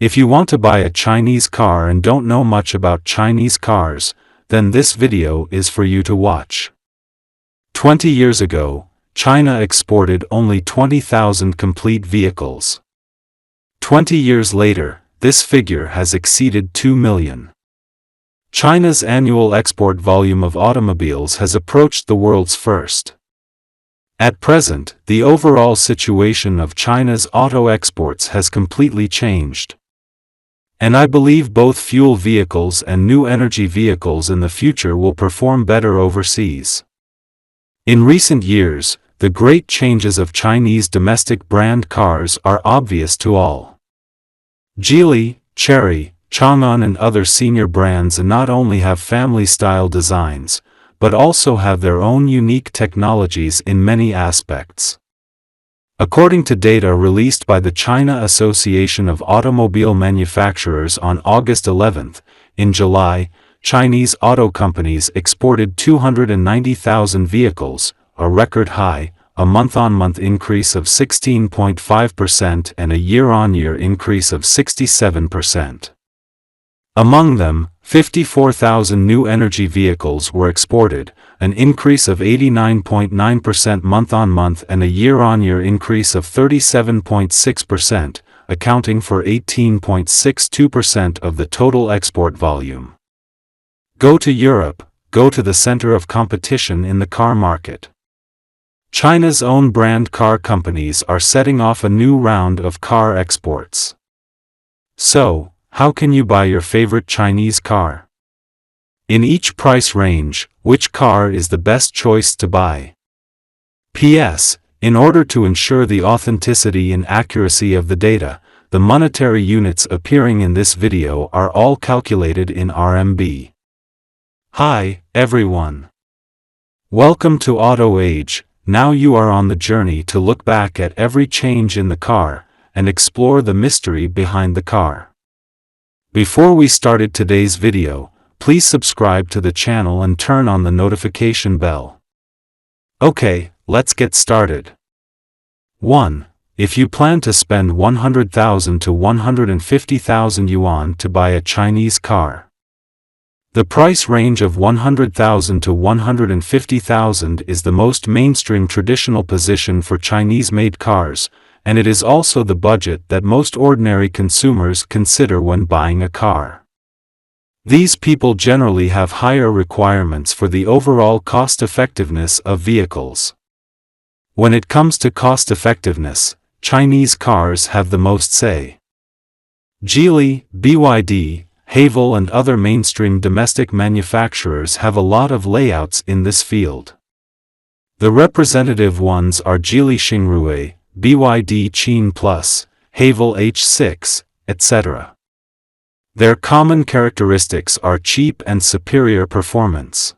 If you want to buy a Chinese car and don't know much about Chinese cars, then this video is for you to watch. 20 years ago, China exported only 20,000 complete vehicles. 20 years later, this figure has exceeded 2 million. China's annual export volume of automobiles has approached the world's first. At present, the overall situation of China's auto exports has completely changed. And I believe both fuel vehicles and new energy vehicles in the future will perform better overseas. In recent years, the great changes of Chinese domestic brand cars are obvious to all. Geely, Chery, Changan and other senior brands not only have family-style designs, but also have their own unique technologies in many aspects. According to data released by the China Association of Automobile Manufacturers on August 11, in July, Chinese auto companies exported 290,000 vehicles, a record high, a month-on-month increase of 16.5% and a year-on-year increase of 67%. Among them, 54,000 new energy vehicles were exported, an increase of 89.9% month-on-month and a year-on-year increase of 37.6%, accounting for 18.62% of the total export volume. Go to Europe, go to the center of competition in the car market. China's own brand car companies are setting off a new round of car exports. So, how can you buy your favorite Chinese car? In each price range, which car is the best choice to buy? P.S. In order to ensure the authenticity and accuracy of the data, the monetary units appearing in this video are all calculated in RMB. Hi, everyone. Welcome to Auto Age. Now you are on the journey to look back at every change in the car, and explore the mystery behind the car. Before we started today's video, please subscribe to the channel and turn on the notification bell. Okay, let's get started. 1. If you plan to spend 100,000 to 150,000 yuan to buy a Chinese car. The price range of 100,000 to 150,000 is the most mainstream traditional position for Chinese-made cars, and it is also the budget that most ordinary consumers consider when buying a car. These people generally have higher requirements for the overall cost-effectiveness of vehicles. When it comes to cost-effectiveness, Chinese cars have the most say. Geely, BYD, Haval and other mainstream domestic manufacturers have a lot of layouts in this field. The representative ones are Geely Xingrui, BYD Qin Plus, Haval H6, etc. Their common characteristics are cheap and superior performance.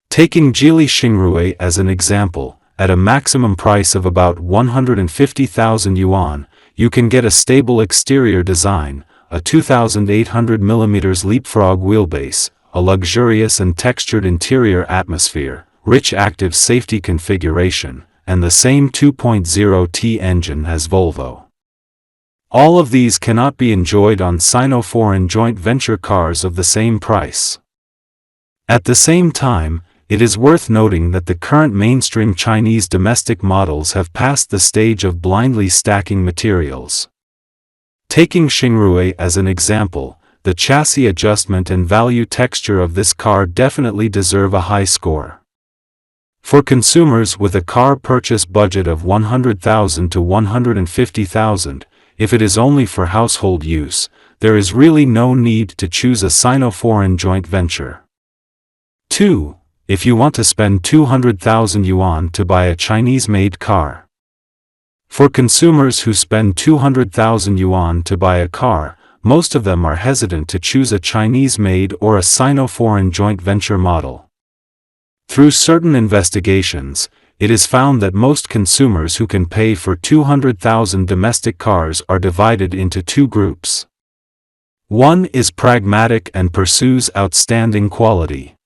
Taking Geely Xingrui as an example, at a maximum price of about 150,000 yuan, you can get a stable exterior design, a 2,800mm leapfrog wheelbase, a luxurious and textured interior atmosphere, rich active safety configuration, and the same 2.0T engine as Volvo. All of these cannot be enjoyed on Sino-foreign joint venture cars of the same price. At the same time, it is worth noting that the current mainstream Chinese domestic models have passed the stage of blindly stacking materials. Taking Xingrui as an example, the chassis adjustment and value texture of this car definitely deserve a high score. For consumers with a car purchase budget of 100,000 to 150,000, if it is only for household use, there is really no need to choose a Sino-foreign joint venture. 2. If you want to spend 200,000 yuan to buy a Chinese-made car. For consumers who spend 200,000 yuan to buy a car, most of them are hesitant to choose a Chinese-made or a Sino-foreign joint venture model. Through certain investigations, it is found that most consumers who can pay for 200,000 domestic cars are divided into two groups. One is pragmatic and pursues outstanding quality.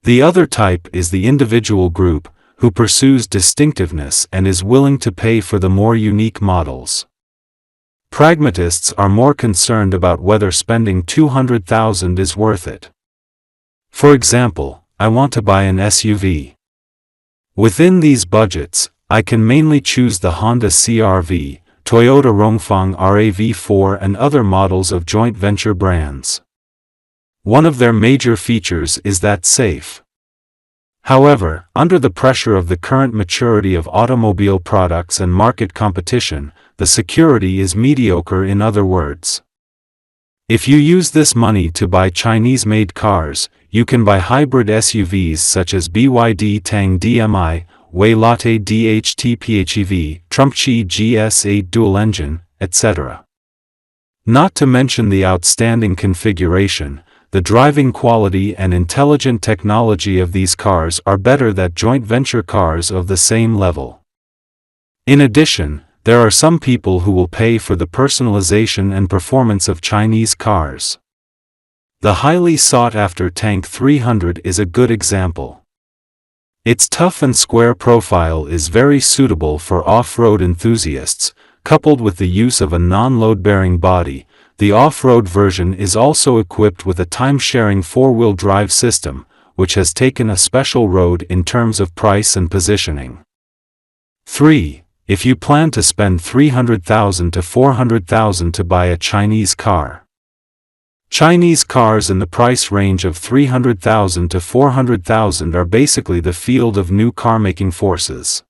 The other type is the individual group, who pursues distinctiveness and is willing to pay for the more unique models. Pragmatists are more concerned about whether spending 200,000 is worth it. For example, I want to buy an SUV. Within these budgets, I can mainly choose the Honda CR-V, Toyota Rongfeng RAV4 and other models of joint venture brands. One of their major features is that safe. However, under the pressure of the current maturity of automobile products and market competition, the security is mediocre. In other words, if you use this money to buy Chinese-made cars, you can buy hybrid SUVs such as BYD Tang DMI, Wei Lotte DHT PHEV, Trumpchi GS8 dual-engine, etc. Not to mention the outstanding configuration, the driving quality and intelligent technology of these cars are better than joint venture cars of the same level. In addition, there are some people who will pay for the personalization and performance of Chinese cars. The highly sought-after Tank 300 is a good example. Its tough and square profile is very suitable for off-road enthusiasts, coupled with the use of a non-load-bearing body. The off-road version is also equipped with a time-sharing four-wheel drive system, which has taken a special road in terms of price and positioning. 3. If you plan to spend 300,000 to 400,000 to buy a Chinese car. Chinese cars in the price range of 300,000 to 400,000 are basically the field of new car-making forces.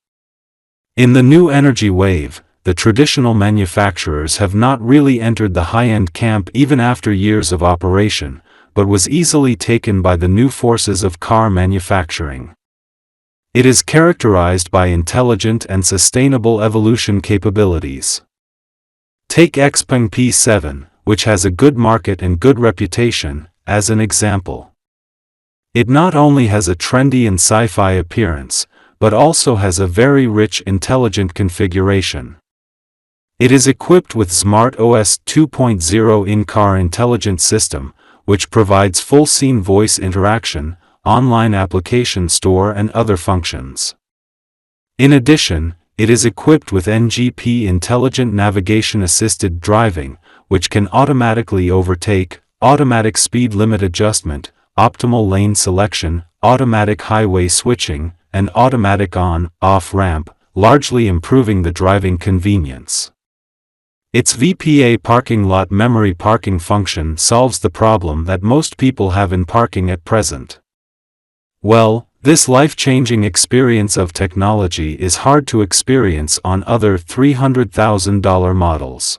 In the new energy wave, the traditional manufacturers have not really entered the high-end camp even after years of operation, but was easily taken by the new forces of car manufacturing. It is characterized by intelligent and sustainable evolution capabilities. Take XPENG P7, which has a good market and good reputation, as an example. It not only has a trendy and sci-fi appearance, but also has a very rich intelligent configuration. It is equipped with Smart OS 2.0 in-car intelligent system, which provides full scene voice interaction, online application store and other functions. In addition, it is equipped with NGP intelligent navigation assisted driving, which can automatically overtake, automatic speed limit adjustment, optimal lane selection, automatic highway switching, and automatic on-off ramp, largely improving the driving convenience. Its VPA parking lot memory parking function solves the problem that most people have in parking at present. Well, this life-changing experience of technology is hard to experience on other $300,000 models.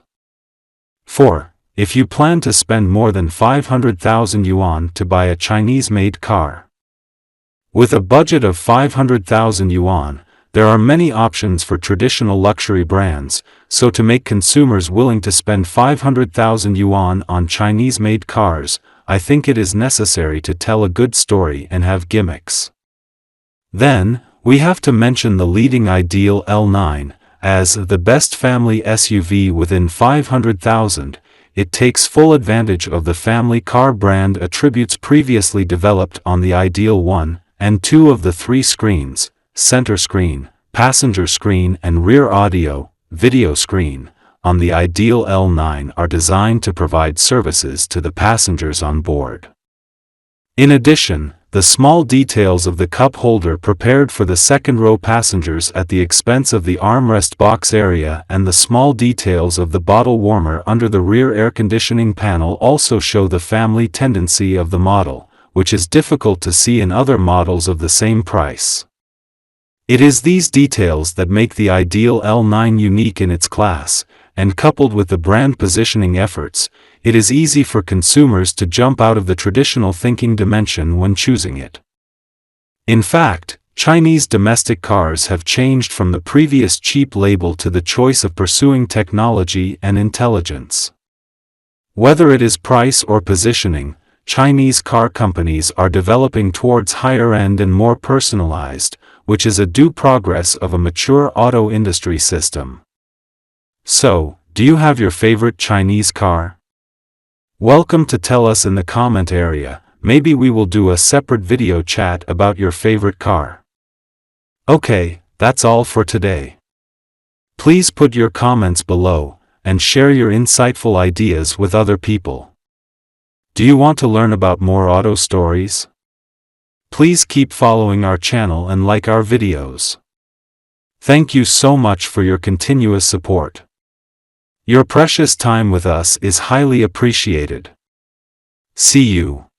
4. If you plan to spend more than 500,000 yuan to buy a Chinese-made car. With a budget of 500,000 yuan, there are many options for traditional luxury brands, so to make consumers willing to spend 500,000 yuan on Chinese-made cars, I think it is necessary to tell a good story and have gimmicks. Then, we have to mention the leading Ideal L9, as the best family SUV within 500,000. It takes full advantage of the family car brand attributes previously developed on the Ideal 1 and 2 of the 3 screens, center screen, passenger screen and rear audio, video screen, on the Ideal L9 are designed to provide services to the passengers on board. In addition, the small details of the cup holder prepared for the second-row passengers at the expense of the armrest box area and the small details of the bottle warmer under the rear air conditioning panel also show the family tendency of the model, which is difficult to see in other models of the same price. It is these details that make the Ideal L9 unique in its class, and coupled with the brand positioning efforts, it is easy for consumers to jump out of the traditional thinking dimension when choosing it. In fact, Chinese domestic cars have changed from the previous cheap label to the choice of pursuing technology and intelligence. Whether it is price or positioning, Chinese car companies are developing towards higher end and more personalized, which is a due progress of a mature auto industry system. So, do you have your favorite Chinese car? Welcome to tell us in the comment area, maybe we will do a separate video chat about your favorite car. Okay, that's all for today. Please put your comments below, and share your insightful ideas with other people. Do you want to learn about more auto stories? Please keep following our channel and like our videos. Thank you so much for your continuous support. Your precious time with us is highly appreciated. See you.